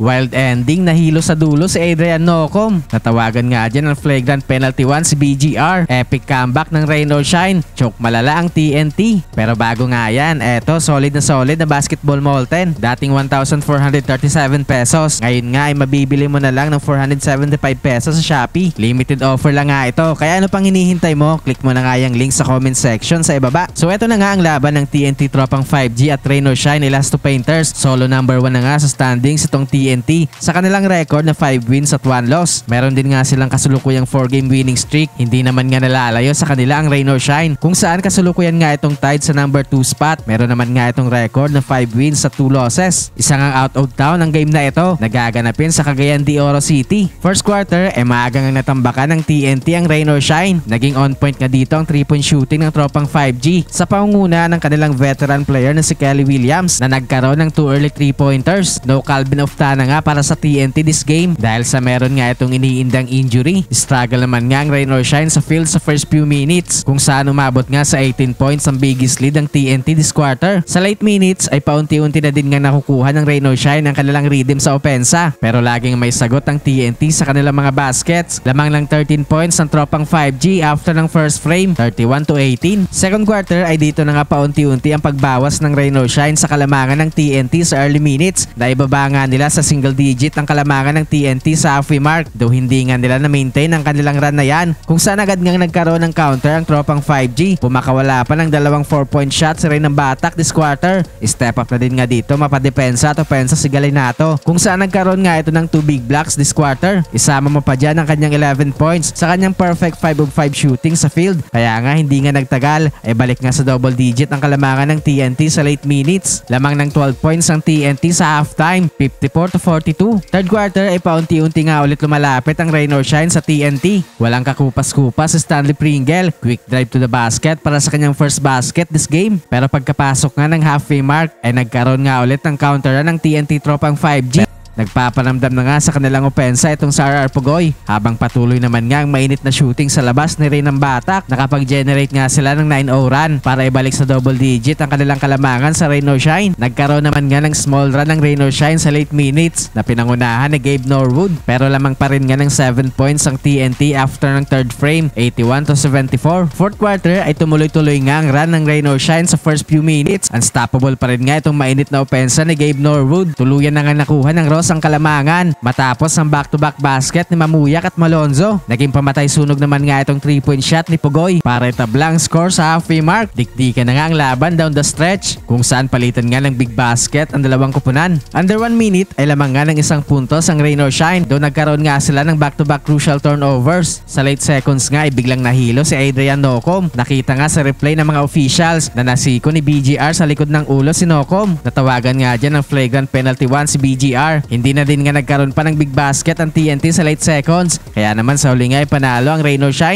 Wild ending, nahilo sa dulo si Adrian Nocom. Natawagan nga dyan ng flagrant penalty 1 si BGR. Epic comeback ng Rain or Shine. Choke malala ang TNT. Pero bago nga yan, eto solid na basketball molten. Dating 1,437 pesos. Ngayon nga ay mabibili mo na lang ng 475 pesos sa Shopee. Limited offer lang nga ito. Kaya ano pang hinihintay mo? Click mo na nga yung link sa comment section sa ibaba. So eto na nga ang laban ng TNT tropang 5G at Rain or Shine Elasto Painters. Solo number 1 na nga sa standings itong TNT. Sa kanilang record na 5 wins at 1 loss. Meron din nga silang kasulukuyang 4-game winning streak. Hindi naman nga nalalayo sa kanila ang Rain or Shine, kung saan kasulukuyan nga itong tied sa number 2 spot. Meron naman nga itong record na 5 wins at 2 losses. Isa nga out of town ang game na ito. Nagaganapin sa Cagayan de Oro City. First quarter, maagang ang natambakan ng TNT ang Rain or Shine. Naging on point nga dito ang 3-point shooting ng tropang 5G sa pangunguna ng kanilang veteran player na si Kelly Williams na nagkaroon ng 2 early 3-pointers. No Calvin Oftana nga para sa TNT this game dahil sa meron nga itong iniindang injury. Struggle naman nga ang Rain or Shine sa field sa first few minutes, kung saan umabot nga sa 18 points ang biggest lead ng TNT this quarter. Sa late minutes ay paunti-unti na din nga nakukuha ng Rain or Shine ang kanilang rhythm sa opensa, pero laging may sagot ang TNT sa kanilang mga baskets. Lamang lang 13 points ang tropang 5G after ng first frame, 31-18. Second quarter ay dito na nga paunti-unti ang pagbawas ng Rain or Shine sa kalamangan ng TNT sa early minutes. Naibaba nga nila sa single digit ang kalamangan ng TNT sa halfway mark, though hindi nga nila na-maintain ang kanilang run na yan, kung saan agad nga nagkaroon ng counter ang tropang 5G. Pumakawala pa ng dalawang 4-point shots si Rain ng Batak this quarter. Step up na din nga dito mapadepensa at opensa si Galinato, kung saan nagkaroon nga ito ng 2 big blocks this quarter. Isama mo pa dyan ang kanyang 11 points sa kanyang perfect 5 of 5 shooting sa field. Kaya nga hindi nga nagtagal ay balik nga sa double digit ang kalamangan ng TNT sa late minutes. Lamang ng 12 points ang TNT sa halftime, 54-42. Third quarter ay paunti-unti nga ulit lumalapit ang Rain or Shine sa TNT. Walang kakupas-kupas si Stanley Pringle. Quick drive to the basket para sa kanyang first basket this game. Pero pagkapasok nga ng halfway mark ay nagkaroon nga ulit ng counter ng TNT tropang 5G. Nagpaparamdam na nga sa kanilang opensa itong Sara Arpugoy, habang patuloy naman nga ang mainit na shooting sa labas ni Rain ng Batak. Nakapag-generate nga sila ng 9-0 run para ibalik sa double digit ang kanilang kalamangan sa Rain or Shine. Nagkaroon naman nga ng small run ng Rain or Shine sa late minutes na pinangunahan ni Gabe Norwood, pero lamang pa rin nga ng 7 points ang TNT after ng third frame, 81-74. Fourth quarter ay tumuloy-tuloy nga ang run ng Rain or Shine sa first few minutes. Unstoppable pa rin nga itong mainit na opensa ni Gabe Norwood. Tuluyan na nga nakuha ng ang kalamangan matapos ang back-to-back basket ni Mamuyak at Malonzo. Naging pamatay sunog naman nga itong 3-point shot ni Pugoy para itablang score sa halfway mark. Dikdikan na nga ang laban down the stretch, kung saan palitan nga ng big basket ang dalawang kupunan. Under 1 minute ay lamang nga ng isang puntos ang Rain or Shine, doon nagkaroon nga sila ng back-to-back crucial turnovers. Sa late seconds nga ay biglang nahilo si Adrian Nocom. Nakita nga sa replay ng mga officials na nasiko ni BGR sa likod ng ulo si Nocom. Natawagan nga dyan ng flagrant penalty 1 si BGR. Hindi na din nga nagkaroon pa ng big basket ang TNT sa late seconds, kaya naman sa huli nga ay panalo ang Rain or Shine.